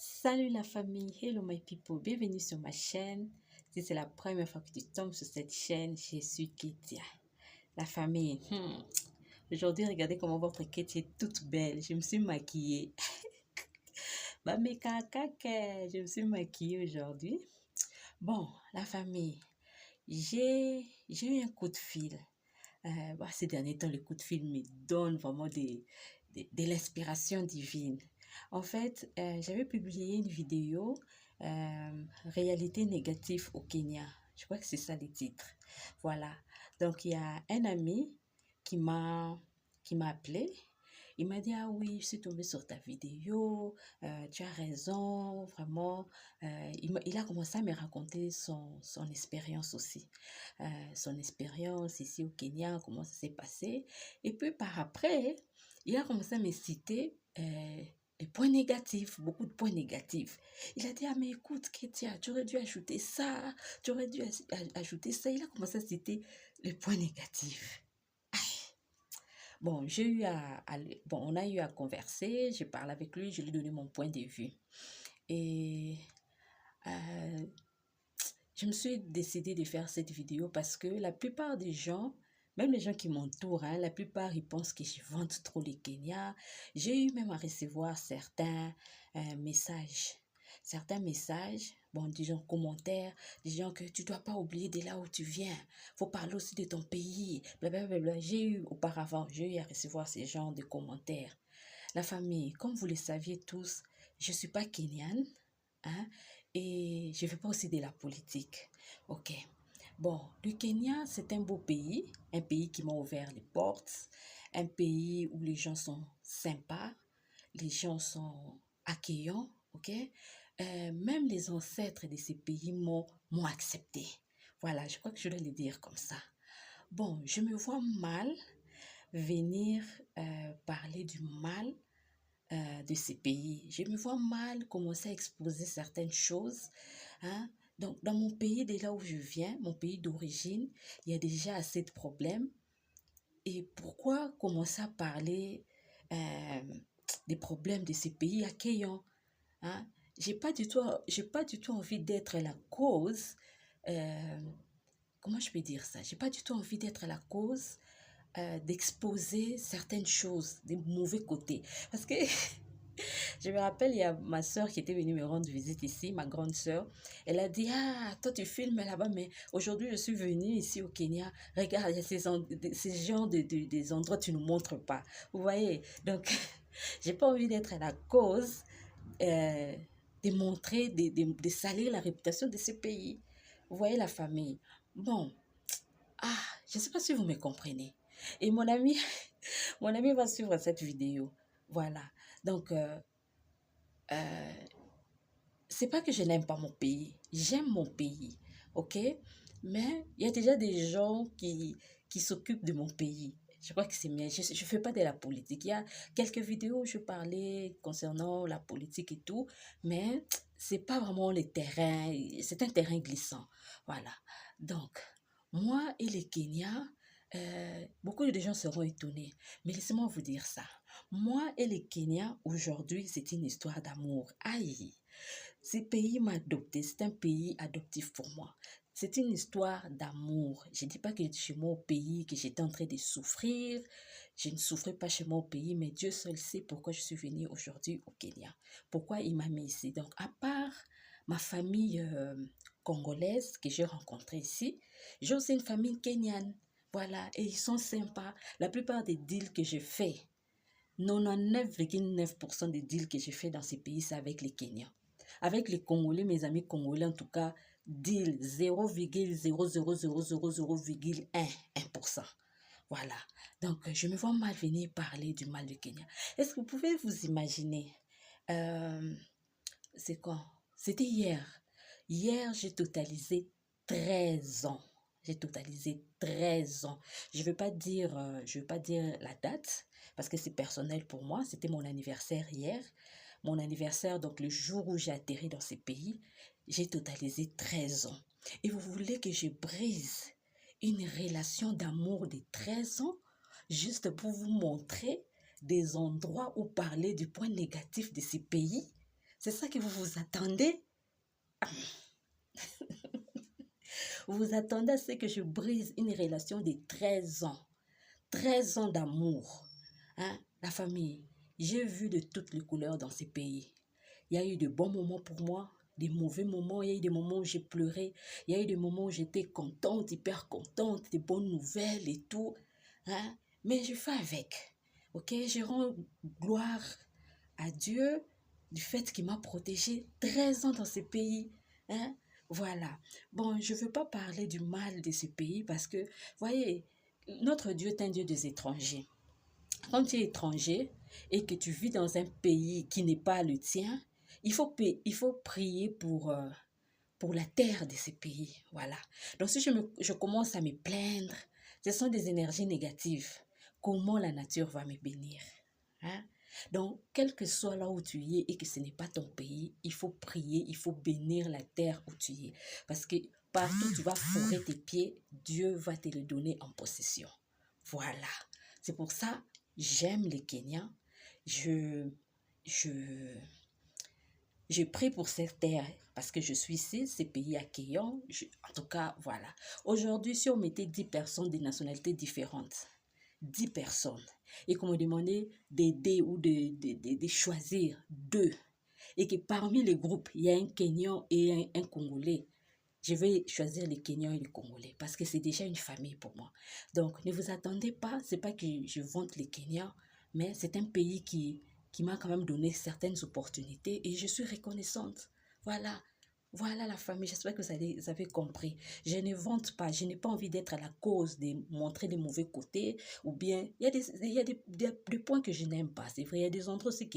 Salut la famille, hello my people, bienvenue sur ma chaîne. Si c'est la première fois que tu tombes sur cette chaîne, je suis Ketia. La famille, aujourd'hui regardez comment votre Ketia est toute belle. Je me suis maquillée. Bah mes cacaques, je me suis maquillée aujourd'hui. Bon, la famille, j'ai eu un coup de fil. Ces derniers temps, le coup de fil me donne vraiment de l'inspiration divine. En fait, j'avais publié une vidéo, Réalité négative au Kenya. Je crois que c'est ça le titre. Voilà. Donc, il y a un ami qui m'a qui m'a appelé. Il m'a dit, ah oui, je suis tombée sur ta vidéo, tu as raison, vraiment. Il a commencé à me raconter son expérience aussi. Son expérience ici au Kenya, comment ça s'est passé. Et puis par après, il a commencé à me citer les points négatifs, beaucoup de points négatifs. Il a dit, ah mais écoute, Ketia, tu aurais dû ajouter ça, tu aurais dû ajouter ça. Il a commencé à citer les points négatifs. Bon, bon, on a eu à converser, je parle avec lui, je lui ai donné mon point de vue. Et euh, je me suis décidée de faire cette vidéo parce que la plupart des gens, même les gens qui m'entourent, la plupart, ils pensent que je vante trop les Kenya. J'ai eu même à recevoir messages. Certains messages, bon, des gens commentaires, des gens que tu dois pas oublier de là où tu viens. Faut parler aussi de ton pays. Blablabla. J'ai eu à recevoir ces genres de commentaires. La famille, comme vous le saviez tous, je suis pas kenyane, hein, et je ne fais pas aussi de la politique. Ok. Bon, le Kenya, c'est un beau pays, un pays qui m'a ouvert les portes, un pays où les gens sont sympas, les gens sont accueillants, ok? Même les ancêtres de ces pays m'ont accepté. Voilà, je crois que je dois le dire comme ça. Bon, je me vois mal venir parler du mal de ces pays. Je me vois mal commencer à exposer certaines choses. Hein. Donc, dans mon pays, de là où je viens, mon pays d'origine, il y a déjà assez de problèmes. Et pourquoi commencer à parler euh, des problèmes de ces pays accueillants? Hein? J'ai pas du tout envie d'être la cause. euh, Comment je peux dire ça? J'ai pas du tout envie d'être la cause d'exposer certaines choses, des mauvais côtés. Parce que je me rappelle, il y a ma soeur qui était venue me rendre visite ici, ma grande soeur. Elle a dit, ah, toi tu filmes là-bas, mais aujourd'hui je suis venue ici au Kenya. Regarde, il y a ces genres des endroits que tu ne montres pas. Vous voyez? Donc, j'ai pas envie d'être la cause euh, de montrer, de salir la réputation de ce pays. Vous voyez la famille? Bon, je ne sais pas si vous me comprenez. Et mon ami, mon ami va suivre cette vidéo. Voilà. Donc, euh, c'est pas que je n'aime pas mon pays. J'aime mon pays, ok? Mais il y a déjà des gens qui s'occupent de mon pays. Je crois que c'est mieux. Je ne fais pas de la politique. Il y a quelques vidéos où je parlais concernant la politique et tout, mais c'est pas vraiment le terrain. C'est un terrain glissant. Voilà. Donc, moi et les Kenyans, beaucoup de gens seront étonnés. Mais laissez-moi vous dire ça. Moi et les Kenyans, aujourd'hui, c'est une histoire d'amour. Aïe! Ce pays m'a adopté, c'est un pays adoptif pour moi. C'est une histoire d'amour. Je ne dis pas que chez moi au pays, que j'étais en train de souffrir. Je ne souffrais pas chez moi au pays, mais Dieu seul sait pourquoi je suis venue aujourd'hui au Kenya. Pourquoi il m'a mis ici. Donc, à part ma famille congolaise que j'ai rencontrée ici, j'ai aussi une famille kenyane. Voilà, et ils sont sympas. La plupart des deals que j'ai faits, 99,9% des deals que j'ai fait dans ces pays, c'est avec les Kenyans. Avec les Congolais, mes amis congolais, en tout cas, deal 0,0000001%. Voilà. Donc, je me vois mal venir parler du mal du Kenya. Est-ce que vous pouvez vous imaginer euh, c'est quand? C'était hier. Hier, j'ai totalisé 13 ans. J'ai totalisé 13 ans. Je vais pas dire la date parce que c'est personnel pour moi. C'était mon anniversaire hier. Mon anniversaire, donc le jour où j'ai atterri dans ces pays, j'ai totalisé 13 ans. Et vous voulez que je brise une relation d'amour de 13 ans juste pour vous montrer des endroits où parler du point négatif de ces pays? C'est ça que vous vous attendez? Vous vous attendez à ce que je brise une relation de 13 ans. 13 ans d'amour. Hein? La famille, j'ai vu de toutes les couleurs dans ces pays. Il y a eu de bons moments pour moi, des mauvais moments. Il y a eu des moments où j'ai pleuré. Il y a eu des moments où j'étais contente, hyper contente, des bonnes nouvelles et tout. Hein? Mais je fais avec. Ok? Je rends gloire à Dieu du fait qu'il m'a protégée 13 ans dans ces pays. Hein? Voilà. Bon, je ne veux pas parler du mal de ces pays parce que, voyez, notre Dieu est un Dieu des étrangers. Quand tu es étranger et que tu vis dans un pays qui n'est pas le tien, il faut prier pour la terre de ces pays. Voilà. Donc si je commence à me plaindre, ce sont des énergies négatives. Comment la nature va me bénir? Hein? Donc, quel que soit là où tu es et que ce n'est pas ton pays, il faut prier, il faut bénir la terre où tu es. Parce que partout où tu vas fourrer tes pieds, Dieu va te le donner en possession. Voilà. C'est pour ça, j'aime les Kenyans. Je, je, je prie pour cette terre parce que je suis ici, ces pays accueillants. En tout cas, voilà. Aujourd'hui, si on mettait 10 personnes de nationalités différentes, 10 personnes, et qu'on me demandait d'aider ou de choisir deux, et que parmi les groupes, il y a un Kenyan et un Congolais, je vais choisir les Kenyans et les Congolais parce que c'est déjà une famille pour moi. Donc, ne vous attendez pas, c'est pas que je vante les Kenyans, mais c'est un pays qui m'a quand même donné certaines opportunités et je suis reconnaissante. Voilà. Voilà la famille, j'espère que vous avez compris. Je ne vante pas, je n'ai pas envie d'être à la cause de montrer les mauvais côtés ou bien il y a des points que je n'aime pas. C'est vrai, il y a des endroits aussi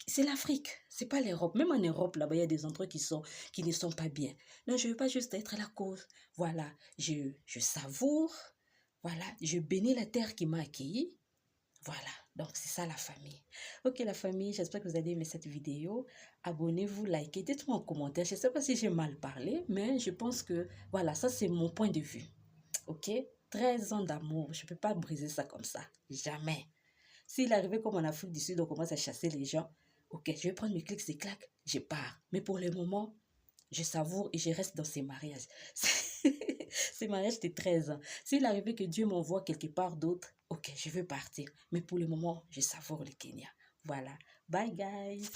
c'est l'Afrique, c'est pas l'Europe. Même en Europe, là-bas, il y a des endroits qui ne sont pas bien. Non, je ne veux pas juste être à la cause. Voilà, je savoure. Voilà, je bénis la terre qui m'a accueilli. Voilà, donc c'est ça la famille. Ok la famille, j'espère que vous avez aimé cette vidéo. Abonnez-vous, likez, dites-moi en commentaire. Je ne sais pas si j'ai mal parlé, mais je pense que voilà, ça c'est mon point de vue. Ok, 13 ans d'amour, je ne peux pas briser ça comme ça. Jamais. S'il arrivait comme en Afrique du Sud, on commence à chasser les gens. Ok, je vais prendre mes clics et claques, je pars. Mais pour le moment, je savoure et je reste dans ces mariages. Ces mariages de 13 ans. S'il arrivait que Dieu m'envoie quelque part d'autre, ok, je veux partir. Mais pour le moment, je savoure le Kenya. Voilà. Bye guys.